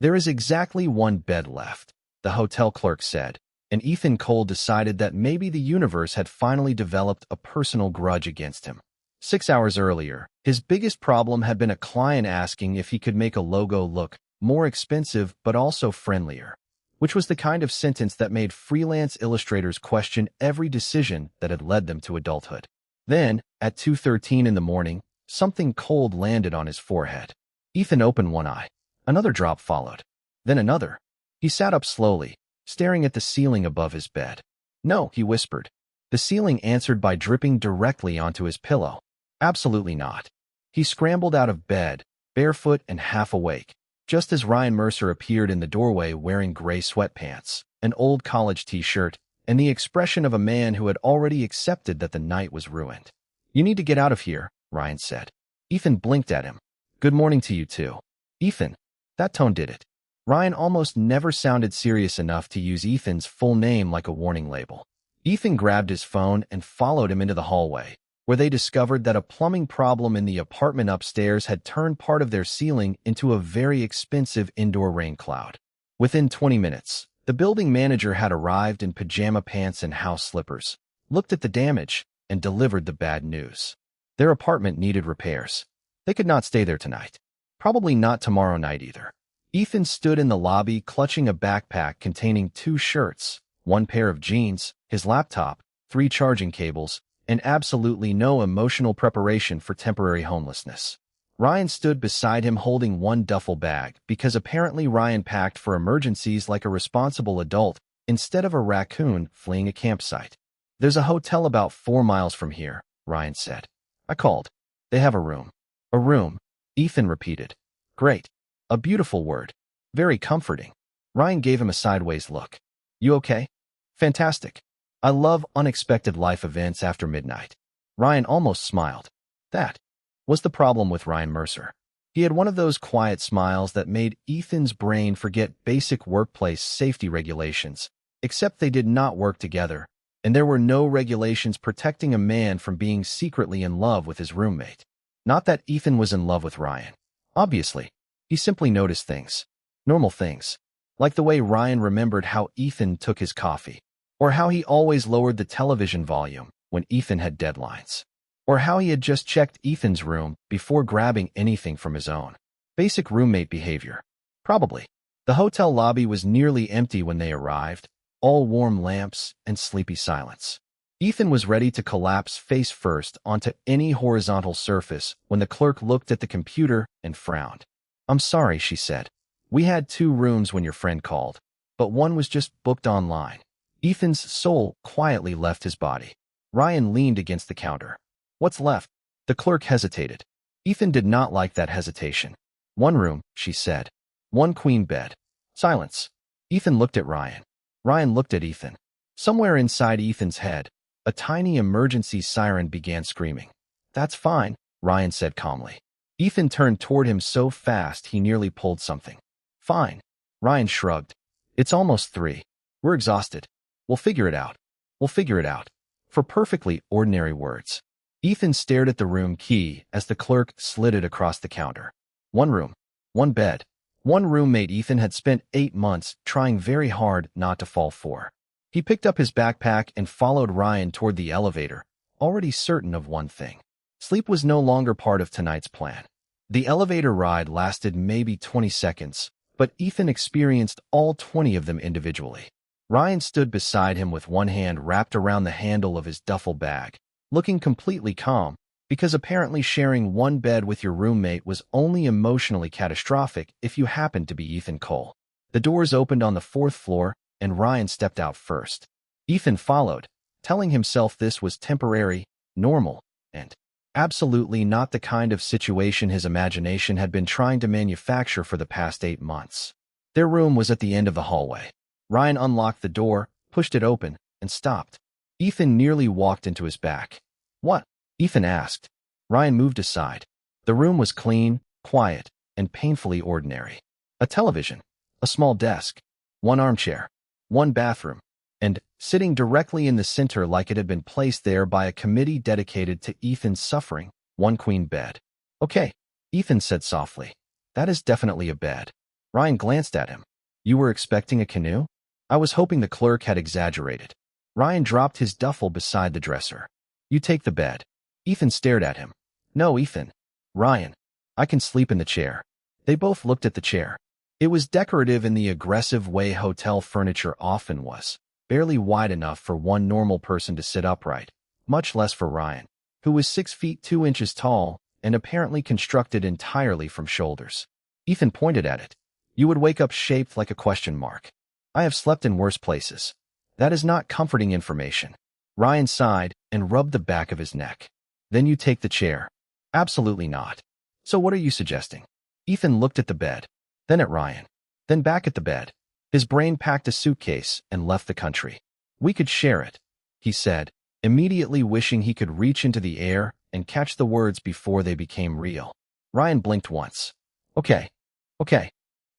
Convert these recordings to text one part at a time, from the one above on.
There is exactly one bed left, the hotel clerk said, and Ethan Cole decided that maybe the universe had finally developed a personal grudge against him. 6 hours earlier, his biggest problem had been a client asking if he could make a logo look more expensive but also friendlier, which was the kind of sentence that made freelance illustrators question every decision that had led them to adulthood. Then, at 2:13 in the morning, something cold landed on his forehead. Ethan opened one eye. Another drop followed. Then another. He sat up slowly, staring at the ceiling above his bed. "No," he whispered. The ceiling answered by dripping directly onto his pillow. "Absolutely not." He scrambled out of bed, barefoot and half awake, just as Ryan Mercer appeared in the doorway wearing gray sweatpants, an old college t-shirt, and the expression of a man who had already accepted that the night was ruined. "You need to get out of here," Ryan said. Ethan blinked at him. "Good morning to you too." "Ethan." That tone did it. Ryan almost never sounded serious enough to use Ethan's full name like a warning label. Ethan grabbed his phone and followed him into the hallway, where they discovered that a plumbing problem in the apartment upstairs had turned part of their ceiling into a very expensive indoor rain cloud. Within 20 minutes, the building manager had arrived in pajama pants and house slippers, looked at the damage, and delivered the bad news. Their apartment needed repairs. They could not stay there tonight. Probably not tomorrow night either. Ethan stood in the lobby clutching a backpack containing 2 shirts, 1 pair of jeans, his laptop, 3 charging cables, and absolutely no emotional preparation for temporary homelessness. Ryan stood beside him holding 1 duffel bag because apparently Ryan packed for emergencies like a responsible adult instead of a raccoon fleeing a campsite. "There's a hotel about 4 miles from here," Ryan said. "I called. They have a room." "A room," Ethan repeated. "Great. A beautiful word. Very comforting." Ryan gave him a sideways look. "You okay?" "Fantastic. I love unexpected life events after midnight." Ryan almost smiled. That was the problem with Ryan Mercer. He had one of those quiet smiles that made Ethan's brain forget basic workplace safety regulations, except they did not work together, and there were no regulations protecting a man from being secretly in love with his roommate. Not that Ethan was in love with Ryan. Obviously, he simply noticed things. Normal things. Like the way Ryan remembered how Ethan took his coffee, or how he always lowered the television volume when Ethan had deadlines, or how he had just checked Ethan's room before grabbing anything from his own. Basic roommate behavior. Probably. The hotel lobby was nearly empty when they arrived, all warm lamps and sleepy silence. Ethan was ready to collapse face first onto any horizontal surface when the clerk looked at the computer and frowned. "I'm sorry," she said. "We had 2 rooms when your friend called, but one was just booked online." Ethan's soul quietly left his body. Ryan leaned against the counter. "What's left?" The clerk hesitated. Ethan did not like that hesitation. "1 room," she said. 1 queen bed." Silence. Ethan looked at Ryan. Ryan looked at Ethan. Somewhere inside Ethan's head, a tiny emergency siren began screaming. "That's fine," Ryan said calmly. Ethan turned toward him so fast he nearly pulled something. "Fine." Ryan shrugged. "It's almost 3. We're exhausted. We'll figure it out. We'll figure it out." For perfectly ordinary words. Ethan stared at the room key as the clerk slid it across the counter. 1 room. 1 bed. 1 roommate Ethan had spent 8 months trying very hard not to fall for. He picked up his backpack and followed Ryan toward the elevator, already certain of one thing. Sleep was no longer part of tonight's plan. The elevator ride lasted maybe 20 seconds, but Ethan experienced all 20 of them individually. Ryan stood beside him with one hand wrapped around the handle of his duffel bag, looking completely calm, because apparently sharing 1 bed with your roommate was only emotionally catastrophic if you happened to be Ethan Cole. The doors opened on the 4th floor, and Ryan stepped out first. Ethan followed, telling himself this was temporary, normal, and absolutely not the kind of situation his imagination had been trying to manufacture for the past 8 months. Their room was at the end of the hallway. Ryan unlocked the door, pushed it open, and stopped. Ethan nearly walked into his back. "What?" Ethan asked. Ryan moved aside. The room was clean, quiet, and painfully ordinary. A television, a small desk, 1 armchair, 1 bathroom, and, sitting directly in the center like it had been placed there by a committee dedicated to Ethan's suffering, 1 queen bed. "Okay," Ethan said softly. "That is definitely a bed." Ryan glanced at him. You were expecting a canoe? I was hoping the clerk had exaggerated. Ryan dropped his duffel beside the dresser. You take the bed. Ethan stared at him. No, Ethan. Ryan. I can sleep in the chair. They both looked at the chair. It was decorative in the aggressive way hotel furniture often was, barely wide enough for one normal person to sit upright, much less for Ryan, who was 6 feet 2 inches tall and apparently constructed entirely from shoulders. Ethan pointed at it. You would wake up shaped like a question mark. I have slept in worse places. That is not comforting information. Ryan sighed and rubbed the back of his neck. Then you take the chair. Absolutely not. So what are you suggesting? Ethan looked at the bed, then at Ryan, then back at the bed. His brain packed a suitcase and left the country. We could share it, he said, immediately wishing he could reach into the air and catch the words before they became real. Ryan blinked once. Okay.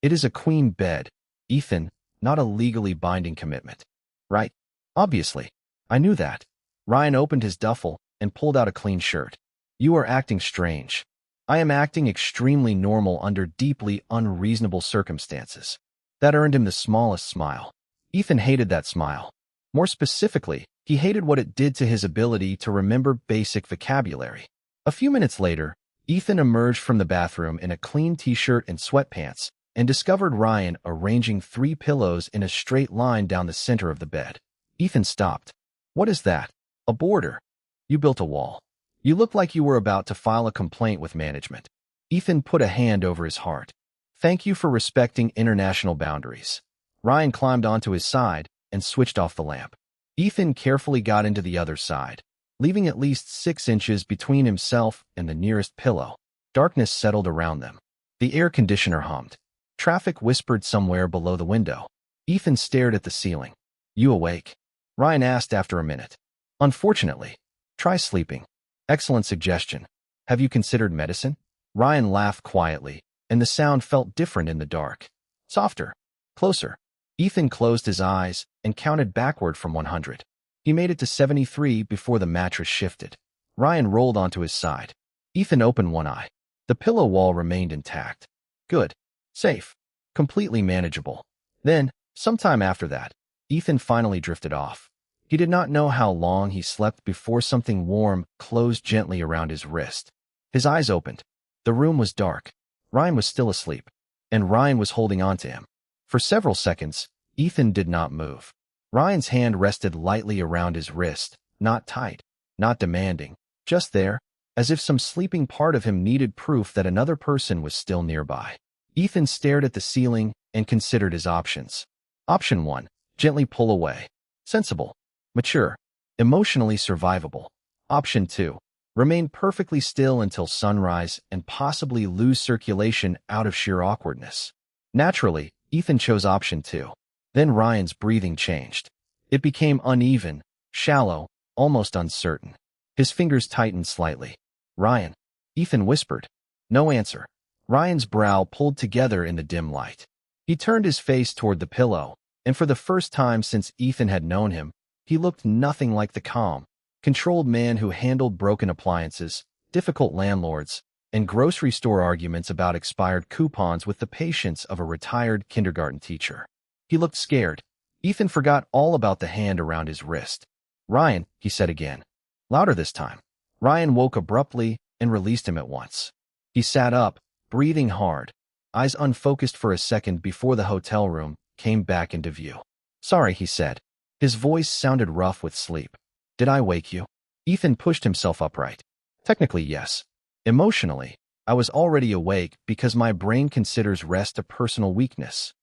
It is a queen bed, Ethan, not a legally binding commitment. Right? Obviously. I knew that. Ryan opened his duffel and pulled out a clean shirt. You are acting strange. I am acting extremely normal under deeply unreasonable circumstances. That earned him the smallest smile. Ethan hated that smile. More specifically, he hated what it did to his ability to remember basic vocabulary. A few minutes later, Ethan emerged from the bathroom in a clean t-shirt and sweatpants and discovered Ryan arranging 3 pillows in a straight line down the center of the bed. Ethan stopped. What is that? A border. You built a wall. You look like you were about to file a complaint with management. Ethan put a hand over his heart. Thank you for respecting international boundaries. Ryan climbed onto his side and switched off the lamp. Ethan carefully got into the other side, leaving at least 6 inches between himself and the nearest pillow. Darkness settled around them. The air conditioner hummed. Traffic whispered somewhere below the window. Ethan stared at the ceiling. You awake? Ryan asked after a minute. Unfortunately. Try sleeping. Excellent suggestion. Have you considered medicine? Ryan laughed quietly, and the sound felt different in the dark. Softer. Closer. Ethan closed his eyes and counted backward from 100. He made it to 73 before the mattress shifted. Ryan rolled onto his side. Ethan opened one eye. The pillow wall remained intact. Good. Safe. Completely manageable. Then, sometime after that, Ethan finally drifted off. He did not know how long he slept before something warm closed gently around his wrist. His eyes opened. The room was dark. Ryan was still asleep, and Ryan was holding on to him. For several seconds, Ethan did not move. Ryan's hand rested lightly around his wrist, not tight, not demanding, just there, as if some sleeping part of him needed proof that another person was still nearby. Ethan stared at the ceiling and considered his options. Option 1, gently pull away. Sensible. Mature. Emotionally survivable. Option 2, remain perfectly still until sunrise and possibly lose circulation out of sheer awkwardness. Naturally, Ethan chose option 2. Then Ryan's breathing changed. It became uneven, shallow, almost uncertain. His fingers tightened slightly. Ryan. Ethan whispered. No answer. Ryan's brow pulled together in the dim light. He turned his face toward the pillow, and for the first time since Ethan had known him, he looked nothing like the calm, controlled man who handled broken appliances, difficult landlords, and grocery store arguments about expired coupons with the patience of a retired kindergarten teacher. He looked scared. Ethan forgot all about the hand around his wrist. Ryan, he said again. Louder this time. Ryan woke abruptly and released him at once. He sat up, breathing hard, eyes unfocused for a second before the hotel room came back into view. Sorry, he said. His voice sounded rough with sleep. Did I wake you? Ethan pushed himself upright. Technically, yes. Emotionally, I was already awake because my brain considers rest a personal weakness.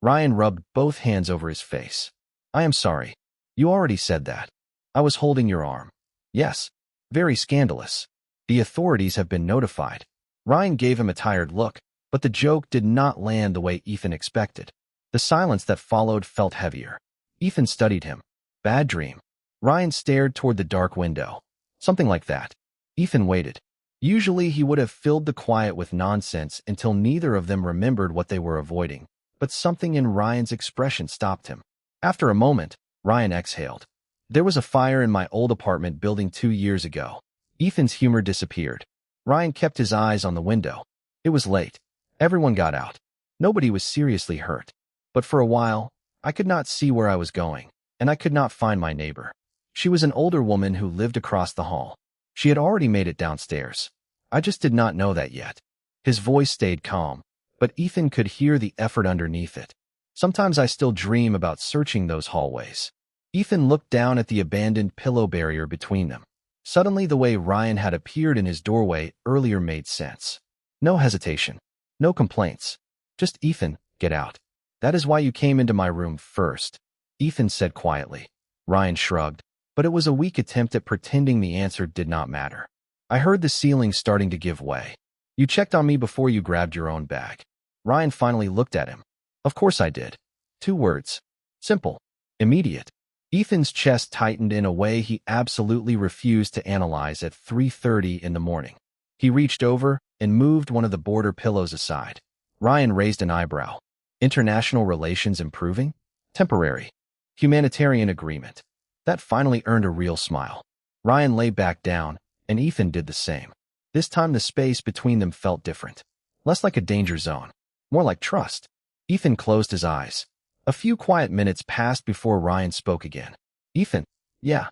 Ryan rubbed both hands over his face. I am sorry. You already said that. I was holding your arm. Yes. Very scandalous. The authorities have been notified. Ryan gave him a tired look, but the joke did not land the way Ethan expected. The silence that followed felt heavier. Ethan studied him. Bad dream. Ryan stared toward the dark window. Something like that. Ethan waited. Usually he would have filled the quiet with nonsense until neither of them remembered what they were avoiding, but something in Ryan's expression stopped him. After a moment, Ryan exhaled. There was a fire in my old apartment building 2 years ago. Ethan's humor disappeared. Ryan kept his eyes on the window. It was late. Everyone got out. Nobody was seriously hurt. But for a while, I could not see where I was going, and I could not find my neighbor. She was an older woman who lived across the hall. She had already made it downstairs. I just did not know that yet. His voice stayed calm, but Ethan could hear the effort underneath it. Sometimes I still dream about searching those hallways. Ethan looked down at the abandoned pillow barrier between them. Suddenly, the way Ryan had appeared in his doorway earlier made sense. No hesitation. No complaints. Just, Ethan, get out. That is why you came into my room first, Ethan said quietly. Ryan shrugged, but it was a weak attempt at pretending the answer did not matter. I heard the ceiling starting to give way. You checked on me before you grabbed your own bag. Ryan finally looked at him. Of course I did. 2 words. Simple. Immediate. Ethan's chest tightened in a way he absolutely refused to analyze at 3:30 in the morning. He reached over and moved one of the border pillows aside. Ryan raised an eyebrow. International relations improving? Temporary. Humanitarian agreement. That finally earned a real smile. Ryan lay back down, and Ethan did the same. This time the space between them felt different. Less like a danger zone. More like trust. Ethan closed his eyes. A few quiet minutes passed before Ryan spoke again. Ethan, yeah.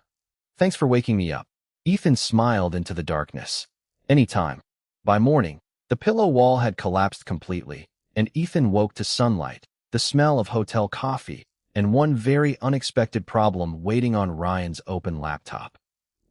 Thanks for waking me up. Ethan smiled into the darkness. Anytime. By morning, the pillow wall had collapsed completely, and Ethan woke to sunlight, the smell of hotel coffee, and one very unexpected problem waiting on Ryan's open laptop.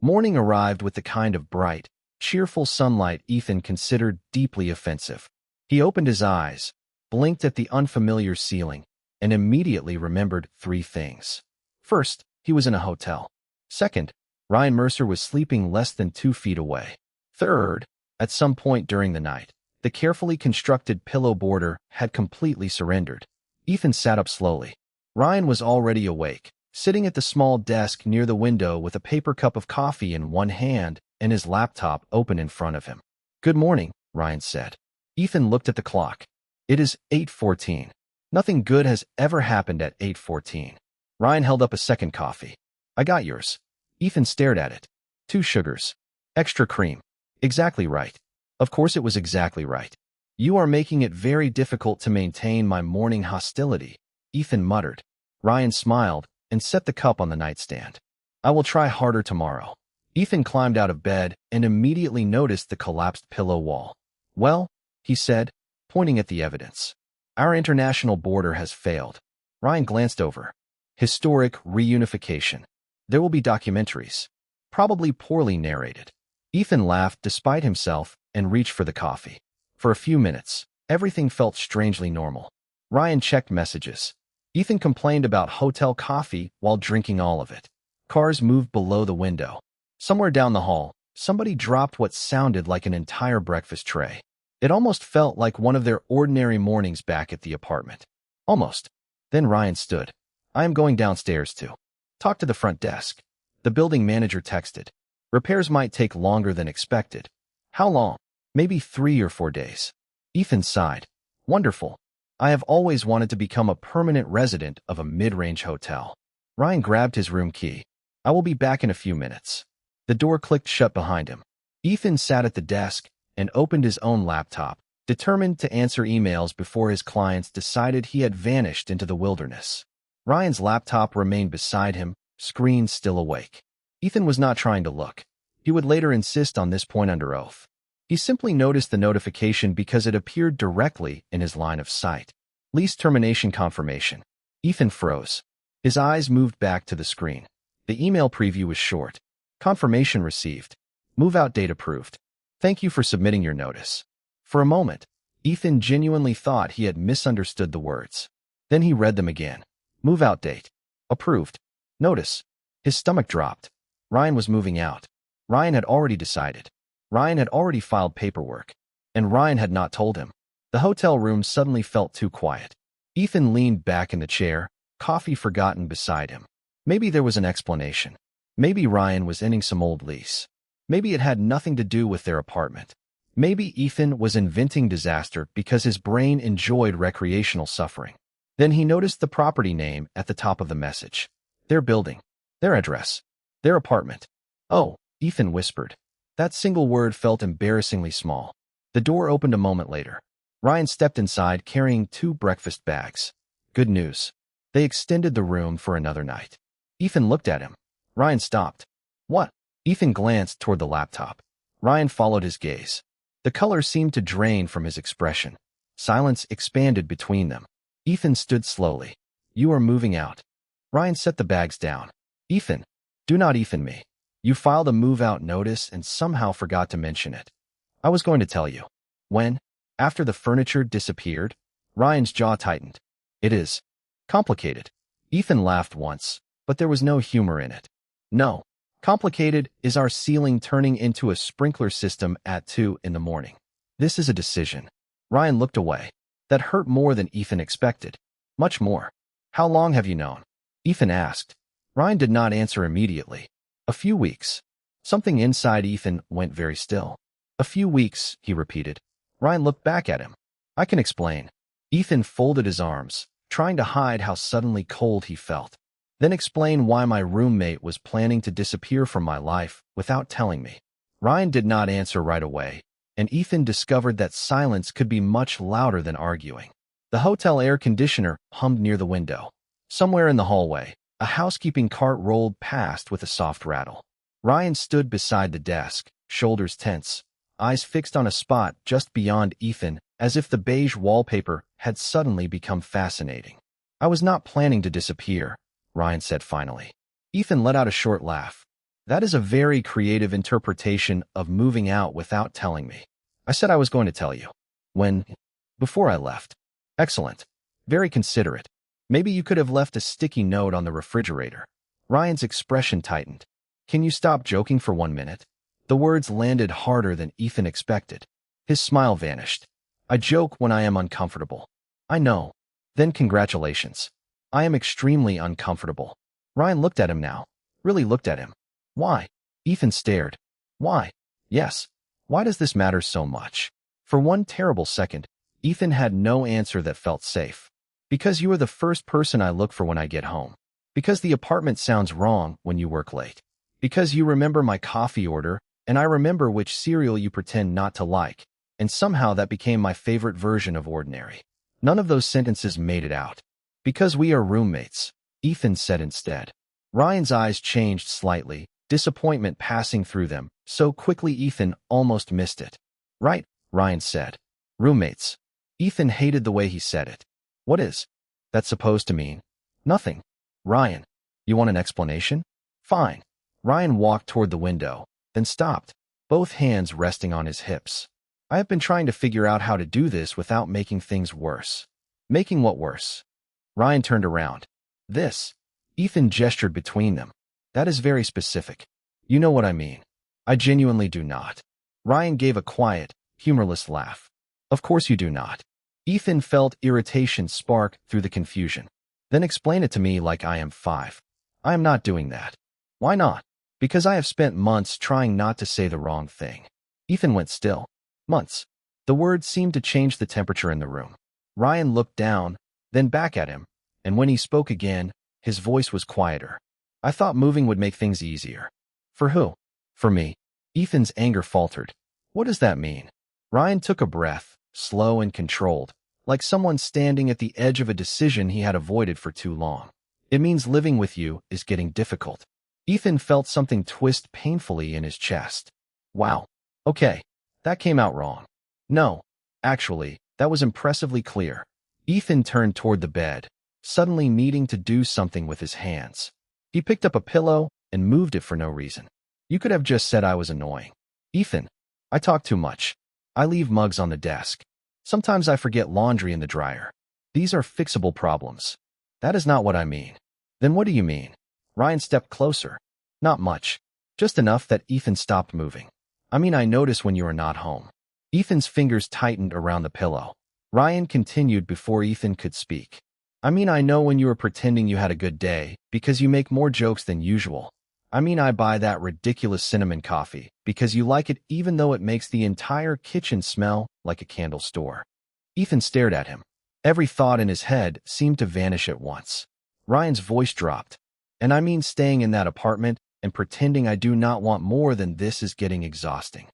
Morning arrived with the kind of bright, cheerful sunlight Ethan considered deeply offensive. He opened his eyes, blinked at the unfamiliar ceiling, and immediately remembered 3 things. First, he was in a hotel. Second, Ryan Mercer was sleeping less than 2 feet away. Third, at some point during the night, the carefully constructed pillow border had completely surrendered. Ethan sat up slowly. Ryan was already awake, sitting at the small desk near the window with a paper cup of coffee in one hand and his laptop open in front of him. Good morning, Ryan said. Ethan looked at the clock. It is 8:14. Nothing good has ever happened at 8:14. Ryan held up a second coffee. I got yours. Ethan stared at it. 2 sugars. Extra cream. Exactly right. Of course it was exactly right. You are making it very difficult to maintain my morning hostility, Ethan muttered. Ryan smiled and set the cup on the nightstand. I will try harder tomorrow. Ethan climbed out of bed and immediately noticed the collapsed pillow wall. Well, he said, pointing at the evidence. Our international border has failed. Ryan glanced over. Historic reunification. There will be documentaries. Probably poorly narrated. Ethan laughed despite himself and reached for the coffee. For a few minutes, everything felt strangely normal. Ryan checked messages. Ethan complained about hotel coffee while drinking all of it. Cars moved below the window. Somewhere down the hall, somebody dropped what sounded like an entire breakfast tray. It almost felt like one of their ordinary mornings back at the apartment. Almost. Then Ryan stood. I am going downstairs to talk to the front desk. The building manager texted. Repairs might take longer than expected. How long? Maybe 3 or 4 days. Ethan sighed. Wonderful. I have always wanted to become a permanent resident of a mid-range hotel. Ryan grabbed his room key. I will be back in a few minutes. The door clicked shut behind him. Ethan sat at the desk and opened his own laptop, determined to answer emails before his clients decided he had vanished into the wilderness. Ryan's laptop remained beside him, screen still awake. Ethan was not trying to look. He would later insist on this point under oath. He simply noticed the notification because it appeared directly in his line of sight. Lease termination confirmation. Ethan froze. His eyes moved back to the screen. The email preview was short. Confirmation received. Move-out date approved. Thank you for submitting your notice. For a moment, Ethan genuinely thought he had misunderstood the words. Then he read them again. Move-out date. Approved. Notice. His stomach dropped. Ryan was moving out. Ryan had already decided. Ryan had already filed paperwork. And Ryan had not told him. The hotel room suddenly felt too quiet. Ethan leaned back in the chair, coffee forgotten beside him. Maybe there was an explanation. Maybe Ryan was ending some old lease. Maybe it had nothing to do with their apartment. Maybe Ethan was inventing disaster because his brain enjoyed recreational suffering. Then he noticed the property name at the top of the message. Their building. Their address. Their apartment. Oh, Ethan whispered. That single word felt embarrassingly small. The door opened a moment later. Ryan stepped inside carrying 2 breakfast bags. Good news. They extended the room for another night. Ethan looked at him. Ryan stopped. What? Ethan glanced toward the laptop. Ryan followed his gaze. The color seemed to drain from his expression. Silence expanded between them. Ethan stood slowly. You are moving out. Ryan set the bags down. Ethan, do not Ethan me. You filed a move-out notice and somehow forgot to mention it. I was going to tell you. When? After the furniture disappeared? Ryan's jaw tightened. It is complicated. Ethan laughed once, but there was no humor in it. No. Complicated is our ceiling turning into a sprinkler system at 2 in the morning. This is a decision. Ryan looked away. That hurt more than Ethan expected. Much more. How long have you known? Ethan asked. Ryan did not answer immediately. A few weeks. Something inside Ethan went very still. A few weeks, he repeated. Ryan looked back at him. I can explain. Ethan folded his arms, trying to hide how suddenly cold he felt. Then explain why my roommate was planning to disappear from my life without telling me. Ryan did not answer right away, and Ethan discovered that silence could be much louder than arguing. The hotel air conditioner hummed near the window. Somewhere in the hallway, a housekeeping cart rolled past with a soft rattle. Ryan stood beside the desk, shoulders tense, eyes fixed on a spot just beyond Ethan, as if the beige wallpaper had suddenly become fascinating. I was not planning to disappear, Ryan said finally. Ethan let out a short laugh. That is a very creative interpretation of moving out without telling me. I said I was going to tell you. When? Before I left. Excellent. Very considerate. Maybe you could have left a sticky note on the refrigerator. Ryan's expression tightened. Can you stop joking for 1 minute? The words landed harder than Ethan expected. His smile vanished. I joke when I am uncomfortable. I know. Then congratulations. I am extremely uncomfortable. Ryan looked at him now. Really looked at him. Why? Ethan stared. Why? Yes. Why does this matter so much? For one terrible second, Ethan had no answer that felt safe. Because you are the first person I look for when I get home. Because the apartment sounds wrong when you work late. Because you remember my coffee order, and I remember which cereal you pretend not to like, and somehow that became my favorite version of ordinary. None of those sentences made it out. Because we are roommates, Ethan said instead. Ryan's eyes changed slightly, disappointment passing through them, so quickly Ethan almost missed it. Right, Ryan said. Roommates. Ethan hated the way he said it. What is that supposed to mean? Nothing. Ryan, you want an explanation? Fine. Ryan walked toward the window, then stopped, both hands resting on his hips. I have been trying to figure out how to do this without making things worse. Making what worse? Ryan turned around. This. Ethan gestured between them. That is very specific. You know what I mean. I genuinely do not. Ryan gave a quiet, humorless laugh. Of course you do not. Ethan felt irritation spark through the confusion. Then explain it to me like I am 5. I am not doing that. Why not? Because I have spent months trying not to say the wrong thing. Ethan went still. Months. The words seemed to change the temperature in the room. Ryan looked down, then back at him, and when he spoke again, his voice was quieter. I thought moving would make things easier. For who? For me. Ethan's anger faltered. What does that mean? Ryan took a breath, slow and controlled, like someone standing at the edge of a decision he had avoided for too long. It means living with you is getting difficult. Ethan felt something twist painfully in his chest. Wow. Okay. That came out wrong. No. Actually, that was impressively clear. Ethan turned toward the bed, suddenly needing to do something with his hands. He picked up a pillow and moved it for no reason. You could have just said I was annoying. Ethan, I talk too much. I leave mugs on the desk. Sometimes I forget laundry in the dryer. These are fixable problems. That is not what I mean. Then what do you mean? Ryan stepped closer. Not much. Just enough that Ethan stopped moving. I mean, I notice when you are not home. Ethan's fingers tightened around the pillow. Ryan continued before Ethan could speak. I mean, I know when you are pretending you had a good day because you make more jokes than usual. I mean, I buy that ridiculous cinnamon coffee because you like it even though it makes the entire kitchen smell like a candle store. Ethan stared at him. Every thought in his head seemed to vanish at once. Ryan's voice dropped. And I mean, staying in that apartment and pretending I do not want more than this is getting exhausting.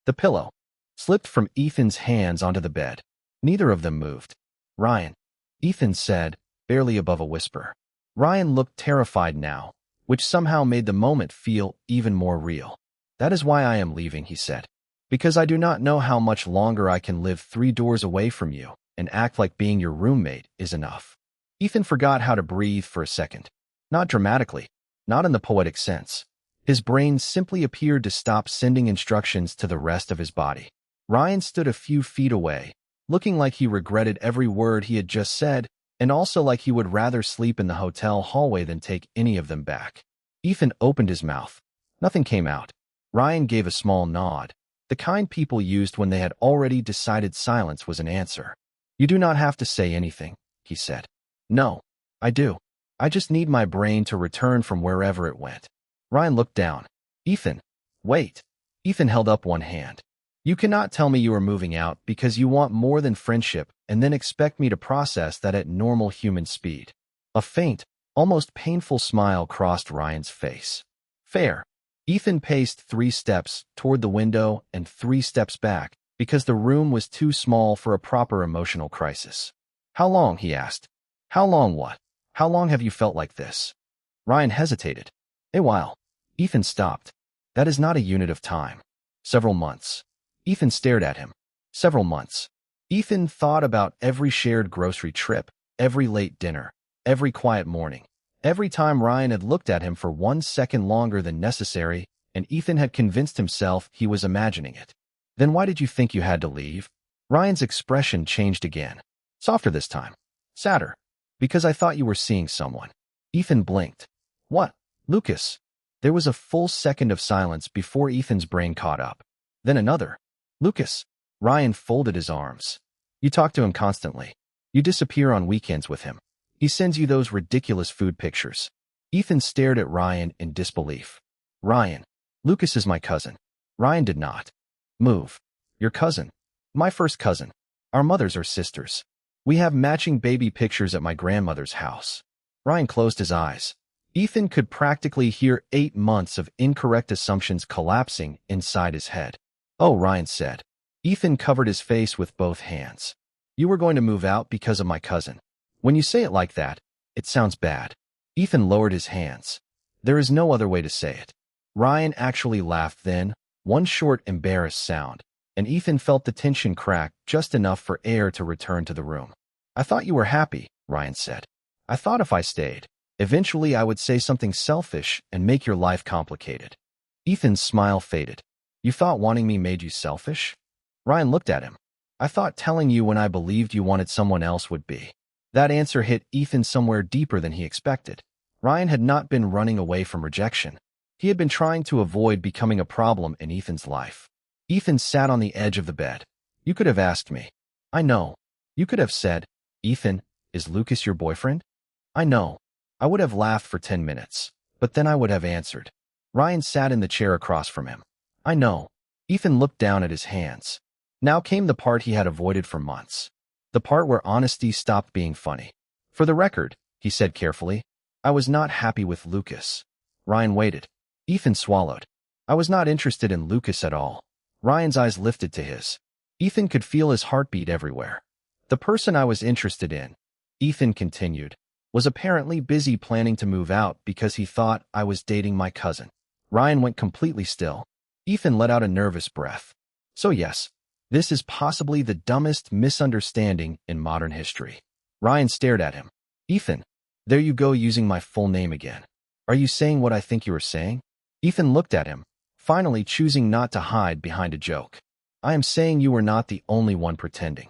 The pillow slipped from Ethan's hands onto the bed. Neither of them moved. Ryan, Ethan said, barely above a whisper. Ryan looked terrified now, which somehow made the moment feel even more real. That is why I am leaving, he said. Because I do not know how much longer I can live 3 doors away from you and act like being your roommate is enough. Ethan forgot how to breathe for a second. Not dramatically, not in the poetic sense. His brain simply appeared to stop sending instructions to the rest of his body. Ryan stood a few feet away, looking like he regretted every word he had just said, and also like he would rather sleep in the hotel hallway than take any of them back. Ethan opened his mouth. Nothing came out. Ryan gave a small nod, the kind people used when they had already decided silence was an answer. You do not have to say anything, he said. No, I do. I just need my brain to return from wherever it went. Ryan looked down. Ethan, wait. Ethan held up one hand. You cannot tell me you are moving out because you want more than friendship and then expect me to process that at normal human speed. A faint, almost painful smile crossed Ryan's face. Fair. Ethan paced 3 steps toward the window and 3 steps back because the room was too small for a proper emotional crisis. How long, he asked. How long what? How long have you felt like this? Ryan hesitated. A while. Ethan stopped. That is not a unit of time. Several months. Ethan stared at him. Several months. Ethan thought about every shared grocery trip, every late dinner, every quiet morning, every time Ryan had looked at him for 1 second longer than necessary, and Ethan had convinced himself he was imagining it. Then why did you think you had to leave? Ryan's expression changed again. Softer this time. Sadder. Because I thought you were seeing someone. Ethan blinked. What? Lucas. There was a full second of silence before Ethan's brain caught up. Then another. Lucas. Ryan folded his arms. You talk to him constantly. You disappear on weekends with him. He sends you those ridiculous food pictures. Ethan stared at Ryan in disbelief. Ryan. Lucas is my cousin. Ryan did not move. Your cousin. My first cousin. Our mothers are sisters. We have matching baby pictures at my grandmother's house. Ryan closed his eyes. Ethan could practically hear 8 months of incorrect assumptions collapsing inside his head. Oh, Ryan said. Ethan covered his face with both hands. You were going to move out because of my cousin. When you say it like that, it sounds bad. Ethan lowered his hands. There is no other way to say it. Ryan actually laughed then, one short, embarrassed sound, and Ethan felt the tension crack just enough for air to return to the room. I thought you were happy, Ryan said. I thought if I stayed, eventually I would say something selfish and make your life complicated. Ethan's smile faded. You thought wanting me made you selfish? Ryan looked at him. I thought telling you when I believed you wanted someone else would be. That answer hit Ethan somewhere deeper than he expected. Ryan had not been running away from rejection. He had been trying to avoid becoming a problem in Ethan's life. Ethan sat on the edge of the bed. You could have asked me. I know. You could have said, Ethan, is Lucas your boyfriend? I know. I would have laughed for 10 minutes, but then I would have answered. Ryan sat in the chair across from him. I know. Ethan looked down at his hands. Now came the part he had avoided for months. The part where honesty stopped being funny. For the record, he said carefully, I was not happy with Lucas. Ryan waited. Ethan swallowed. I was not interested in Lucas at all. Ryan's eyes lifted to his. Ethan could feel his heartbeat everywhere. The person I was interested in, Ethan continued, was apparently busy planning to move out because he thought I was dating my cousin. Ryan went completely still. Ethan let out a nervous breath. So yes, this is possibly the dumbest misunderstanding in modern history. Ryan stared at him. Ethan, there you go using my full name again. Are you saying what I think you are saying? Ethan looked at him, finally choosing not to hide behind a joke. I am saying you were not the only one pretending.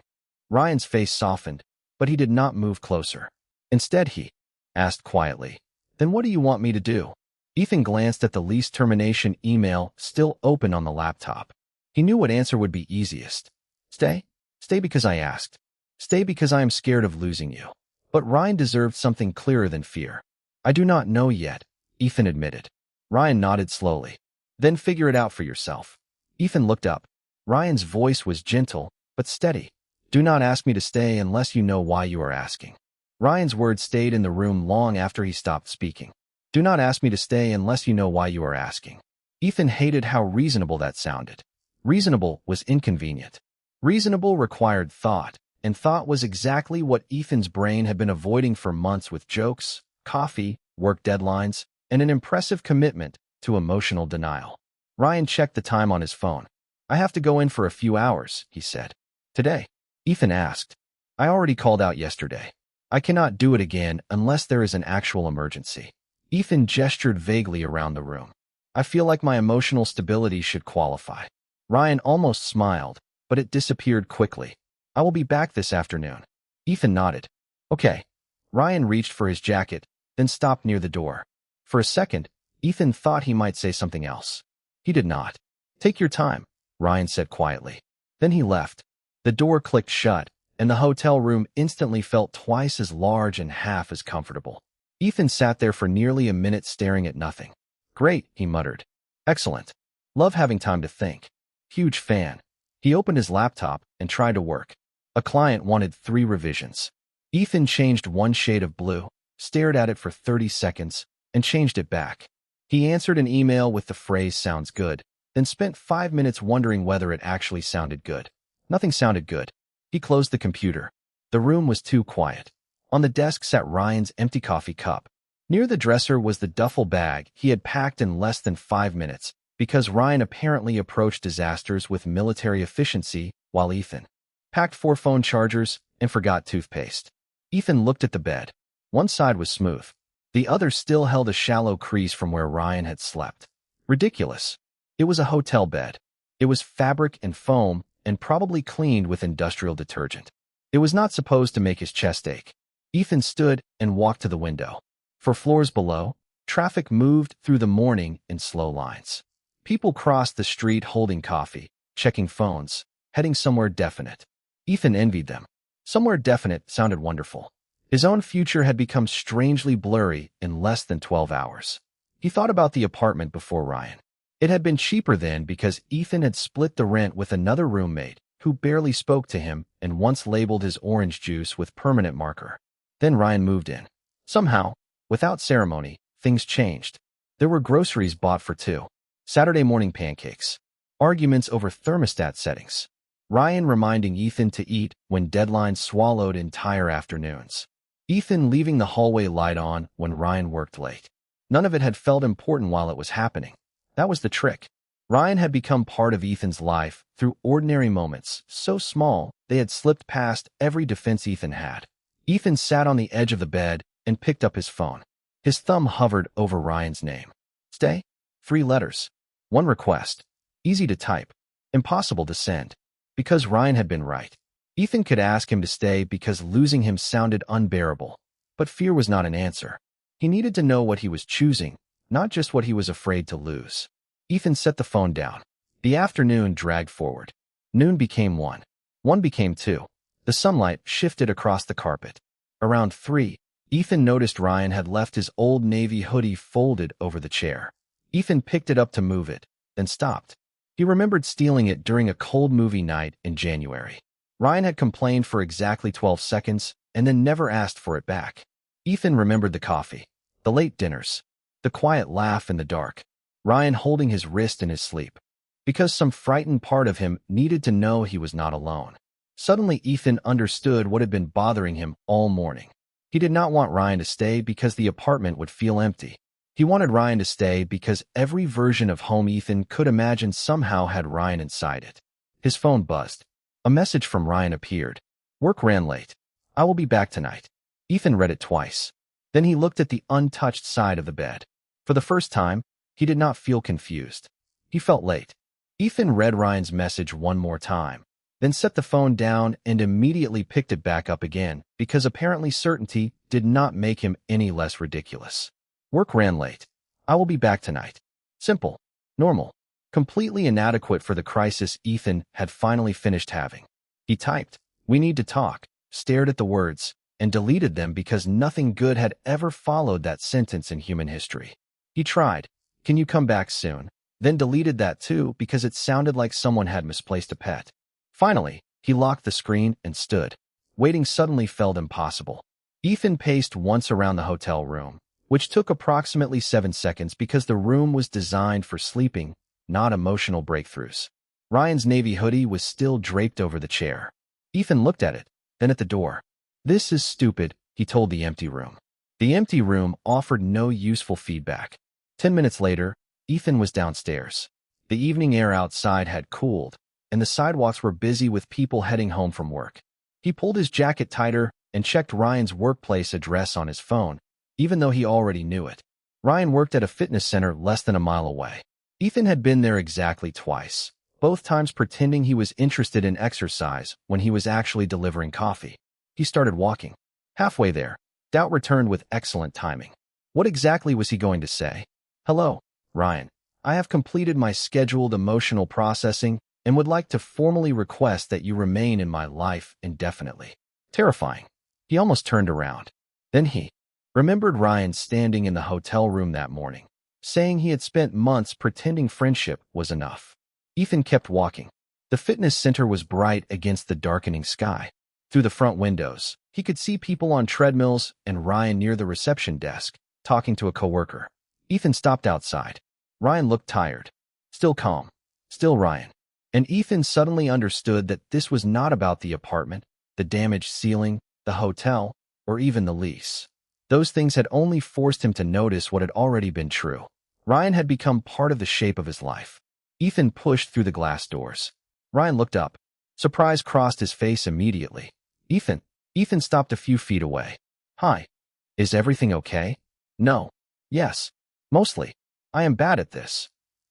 Ryan's face softened, but he did not move closer. Instead he asked quietly, Then what do you want me to do? Ethan glanced at the lease termination email still open on the laptop. He knew what answer would be easiest. Stay? Stay because I asked. Stay because I am scared of losing you. But Ryan deserved something clearer than fear. I do not know yet, Ethan admitted. Ryan nodded slowly. Then figure it out for yourself. Ethan looked up. Ryan's voice was gentle, but steady. Do not ask me to stay unless you know why you are asking. Ryan's words stayed in the room long after he stopped speaking. Do not ask me to stay unless you know why you are asking. Ethan hated how reasonable that sounded. Reasonable was inconvenient. Reasonable required thought, and thought was exactly what Ethan's brain had been avoiding for months with jokes, coffee, work deadlines, and an impressive commitment to emotional denial. Ryan checked the time on his phone. "I have to go in for a few hours," he said. "Today?" Ethan asked. "I already called out yesterday. I cannot do it again unless there is an actual emergency." Ethan gestured vaguely around the room. "I feel like my emotional stability should qualify." Ryan almost smiled, but it disappeared quickly. "I will be back this afternoon." Ethan nodded. "Okay." Ryan reached for his jacket, then stopped near the door. For a second, Ethan thought he might say something else. He did not. "Take your time," Ryan said quietly. Then he left. The door clicked shut, and the hotel room instantly felt twice as large and half as comfortable. Ethan sat there for nearly a minute staring at nothing. "Great," he muttered. "Excellent. Love having time to think. Huge fan." He opened his laptop and tried to work. A client wanted 3 revisions. Ethan changed one shade of blue, stared at it for 30 seconds, and changed it back. He answered an email with the phrase "sounds good," then spent 5 minutes wondering whether it actually sounded good. Nothing sounded good. He closed the computer. The room was too quiet. On the desk sat Ryan's empty coffee cup. Near the dresser was the duffel bag he had packed in less than 5 minutes, because Ryan apparently approached disasters with military efficiency, while Ethan packed 4 phone chargers and forgot toothpaste. Ethan looked at the bed. One side was smooth. The other still held a shallow crease from where Ryan had slept. Ridiculous. It was a hotel bed. It was fabric and foam, and probably cleaned with industrial detergent. It was not supposed to make his chest ache. Ethan stood and walked to the window. For floors below, traffic moved through the morning in slow lines. People crossed the street holding coffee, checking phones, heading somewhere definite. Ethan envied them. Somewhere definite sounded wonderful. His own future had become strangely blurry in less than 12 hours. He thought about the apartment before Ryan. It had been cheaper then because Ethan had split the rent with another roommate who barely spoke to him and once labeled his orange juice with permanent marker. Then Ryan moved in. Somehow, without ceremony, things changed. There were groceries bought for 2. Saturday morning pancakes. Arguments over thermostat settings. Ryan reminding Ethan to eat when deadlines swallowed entire afternoons. Ethan leaving the hallway light on when Ryan worked late. None of it had felt important while it was happening. That was the trick. Ryan had become part of Ethan's life through ordinary moments, so small they had slipped past every defense Ethan had. Ethan sat on the edge of the bed and picked up his phone. His thumb hovered over Ryan's name. Stay? 3 letters. 1 request. Easy to type. Impossible to send. Because Ryan had been right. Ethan could ask him to stay because losing him sounded unbearable. But fear was not an answer. He needed to know what he was choosing, not just what he was afraid to lose. Ethan set the phone down. The afternoon dragged forward. Noon became 1. 1 became 2. The sunlight shifted across the carpet. Around 3, Ethan noticed Ryan had left his old navy hoodie folded over the chair. Ethan picked it up to move it, then stopped. He remembered stealing it during a cold movie night in January. Ryan had complained for exactly 12 seconds and then never asked for it back. Ethan remembered the coffee, the late dinners, the quiet laugh in the dark, Ryan holding his wrist in his sleep. Because some frightened part of him needed to know he was not alone. Suddenly Ethan understood what had been bothering him all morning. He did not want Ryan to stay because the apartment would feel empty. He wanted Ryan to stay because every version of home Ethan could imagine somehow had Ryan inside it. His phone buzzed. A message from Ryan appeared. Work ran late. I will be back tonight. Ethan read it twice. Then he looked at the untouched side of the bed. For the first time, he did not feel confused. He felt late. Ethan read Ryan's message one more time, then set the phone down and immediately picked it back up again because apparently certainty did not make him any less ridiculous. Work ran late. I will be back tonight. Simple. Normal. Completely inadequate for the crisis Ethan had finally finished having. He typed, "We need to talk," stared at the words, and deleted them because nothing good had ever followed that sentence in human history. He tried, "Can you come back soon?" Then deleted that too because it sounded like someone had misplaced a pet. Finally, he locked the screen and stood. Waiting suddenly felt impossible. Ethan paced once around the hotel room, which took approximately 7 seconds because the room was designed for sleeping, not emotional breakthroughs. Ryan's navy hoodie was still draped over the chair. Ethan looked at it. Then at the door, "This is stupid," he told the empty room. The empty room offered no useful feedback. 10 minutes later, Ethan was downstairs. The evening air outside had cooled, and the sidewalks were busy with people heading home from work. He pulled his jacket tighter and checked Ryan's workplace address on his phone, even though he already knew it. Ryan worked at a fitness center less than a mile away. Ethan had been there exactly twice, both times pretending he was interested in exercise when he was actually delivering coffee. He started walking. Halfway there, doubt returned with excellent timing. What exactly was he going to say? "Hello, Ryan. I have completed my scheduled emotional processing and would like to formally request that you remain in my life indefinitely." Terrifying. He almost turned around. Then he remembered Ryan standing in the hotel room that morning, saying he had spent months pretending friendship was enough. Ethan kept walking. The fitness center was bright against the darkening sky. Through the front windows, he could see people on treadmills and Ryan near the reception desk, talking to a coworker. Ethan stopped outside. Ryan looked tired. Still calm. Still Ryan. And Ethan suddenly understood that this was not about the apartment, the damaged ceiling, the hotel, or even the lease. Those things had only forced him to notice what had already been true. Ryan had become part of the shape of his life. Ethan pushed through the glass doors. Ryan looked up. Surprise crossed his face immediately. "Ethan." Ethan stopped a few feet away. "Hi. Is everything okay?" "No." "Yes. Mostly. I am bad at this."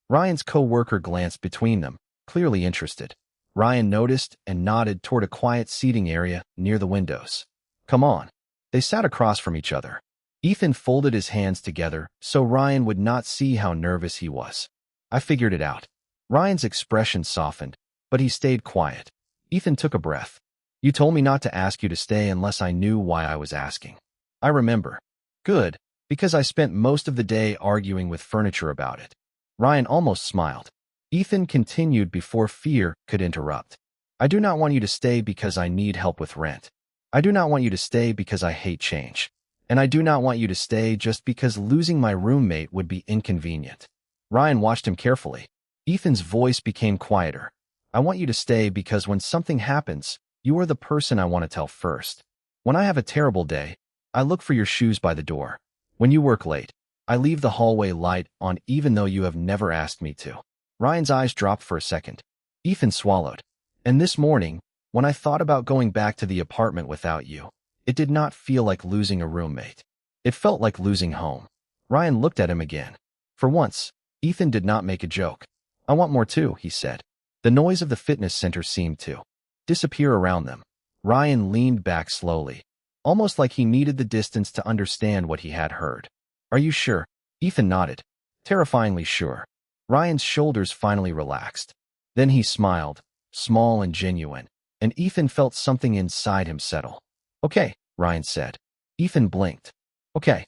Ryan's co-worker glanced between them, clearly interested. Ryan noticed and nodded toward a quiet seating area near the windows. "Come on." They sat across from each other. Ethan folded his hands together so Ryan would not see how nervous he was. "I figured it out." Ryan's expression softened, but he stayed quiet. Ethan took a breath. "You told me not to ask you to stay unless I knew why I was asking." "I remember." "Good, because I spent most of the day arguing with furniture about it." Ryan almost smiled. Ethan continued before fear could interrupt. "I do not want you to stay because I need help with rent. I do not want you to stay because I hate change. And I do not want you to stay just because losing my roommate would be inconvenient." Ryan watched him carefully. Ethan's voice became quieter. "I want you to stay because when something happens, you are the person I want to tell first. When I have a terrible day, I look for your shoes by the door. When you work late, I leave the hallway light on even though you have never asked me to." Ryan's eyes dropped for a second. Ethan swallowed. "And this morning, when I thought about going back to the apartment without you, it did not feel like losing a roommate. It felt like losing home." Ryan looked at him again. For once, Ethan did not make a joke. "I want more too," he said. The noise of the fitness center seemed to disappear around them. Ryan leaned back slowly, almost like he needed the distance to understand what he had heard. "Are you sure?" Ethan nodded. "Terrifyingly sure." Ryan's shoulders finally relaxed. Then he smiled, small and genuine, and Ethan felt something inside him settle. "Okay," Ryan said. Ethan blinked. "Okay.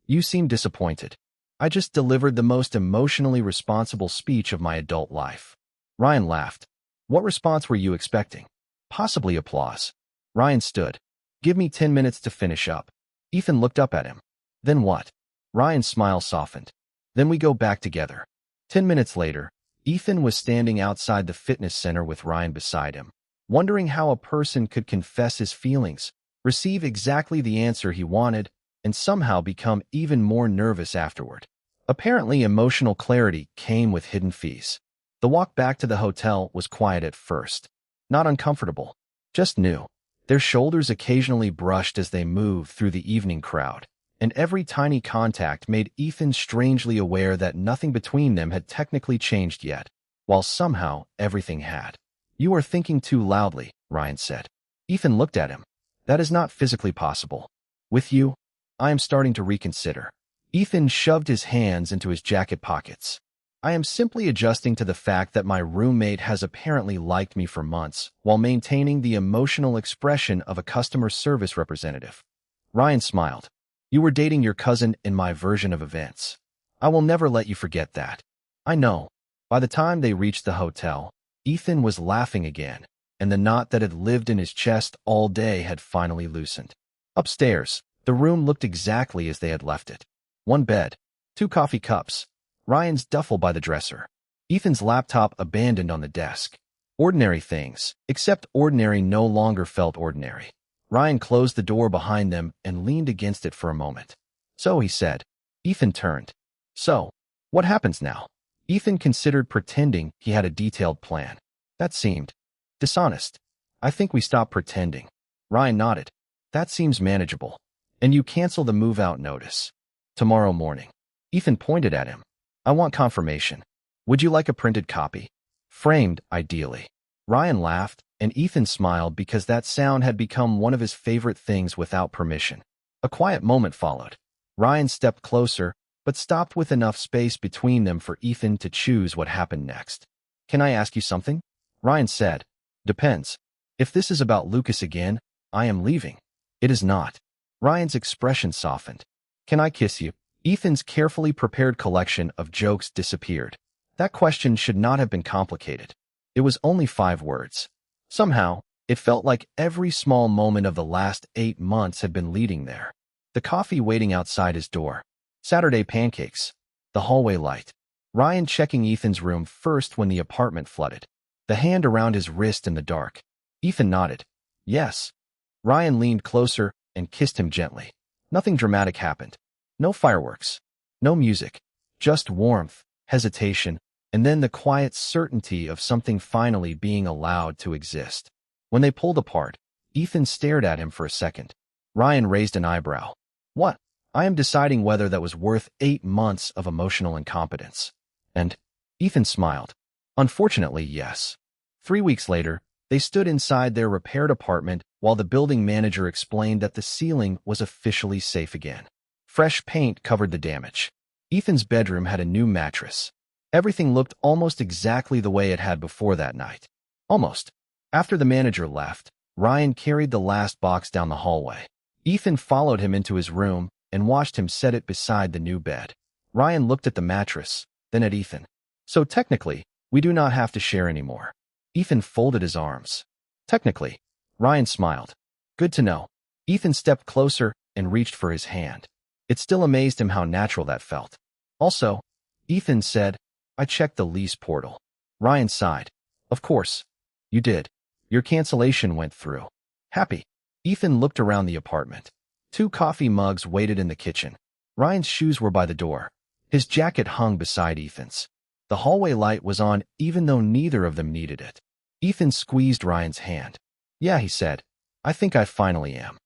You seem disappointed. I just delivered the most emotionally responsible speech of my adult life." Ryan laughed. "What response were you expecting?" "Possibly applause." Ryan stood. "Give me 10 minutes to finish up." Ethan looked up at him. "Then what?" Ryan's smile softened. "Then we go back together." 10 minutes later, Ethan was standing outside the fitness center with Ryan beside him, wondering how a person could confess his feelings, receive exactly the answer he wanted, and somehow become even more nervous afterward. Apparently, emotional clarity came with hidden fees. The walk back to the hotel was quiet at first. Not uncomfortable, just new. Their shoulders occasionally brushed as they moved through the evening crowd, and every tiny contact made Ethan strangely aware that nothing between them had technically changed yet, while somehow everything had. "You are thinking too loudly," Ryan said. Ethan looked at him. "That is not physically possible. With you, I am starting to reconsider." Ethan shoved his hands into his jacket pockets. "I am simply adjusting to the fact that my roommate has apparently liked me for months while maintaining the emotional expression of a customer service representative." Ryan smiled. "You were dating your cousin in my version of events. I will never let you forget that." "I know." By the time they reached the hotel, Ethan was laughing again, and the knot that had lived in his chest all day had finally loosened. Upstairs, the room looked exactly as they had left it. One bed, 2 coffee cups, Ryan's duffel by the dresser, Ethan's laptop abandoned on the desk. Ordinary things, except ordinary no longer felt ordinary. Ryan closed the door behind them and leaned against it for a moment. So, he said. Ethan turned. So, what happens now? Ethan considered pretending he had a detailed plan. That seemed dishonest. I think we stop pretending. Ryan nodded. That seems manageable. And you cancel the move-out notice. Tomorrow morning. Ethan pointed at him. I want confirmation. Would you like a printed copy? Framed, ideally. Ryan laughed, and Ethan smiled because that sound had become one of his favorite things without permission. A quiet moment followed. Ryan stepped closer, but stopped with enough space between them for Ethan to choose what happened next. Can I ask you something? Ryan said. Depends. If this is about Lucas again, I am leaving. It is not. Ryan's expression softened. Can I kiss you? Ethan's carefully prepared collection of jokes disappeared. That question should not have been complicated. It was only 5 words. Somehow, it felt like every small moment of the last 8 months had been leading there. The coffee waiting outside his door. Saturday pancakes. The hallway light. Ryan checking Ethan's room first when the apartment flooded. The hand around his wrist in the dark. Ethan nodded. Yes. Ryan leaned closer and kissed him gently. Nothing dramatic happened. No fireworks. No music. Just warmth, hesitation, and then the quiet certainty of something finally being allowed to exist. When they pulled apart, Ethan stared at him for a second. Ryan raised an eyebrow. What? I am deciding whether that was worth 8 months of emotional incompetence. And Ethan smiled. Unfortunately, yes. 3 weeks later, they stood inside their repaired apartment while the building manager explained that the ceiling was officially safe again. Fresh paint covered the damage. Ethan's bedroom had a new mattress. Everything looked almost exactly the way it had before that night. Almost. After the manager left, Ryan carried the last box down the hallway. Ethan followed him into his room and watched him set it beside the new bed. Ryan looked at the mattress, then at Ethan. So technically, we do not have to share anymore. Ethan folded his arms. Technically. Ryan smiled. Good to know. Ethan stepped closer and reached for his hand. It still amazed him how natural that felt. Also, Ethan said, I checked the lease portal. Ryan sighed. Of course. You did. Your cancellation went through. Happy. Ethan looked around the apartment. 2 coffee mugs waited in the kitchen. Ryan's shoes were by the door. His jacket hung beside Ethan's. The hallway light was on even though neither of them needed it. Ethan squeezed Ryan's hand. Yeah, he said. I think I finally am.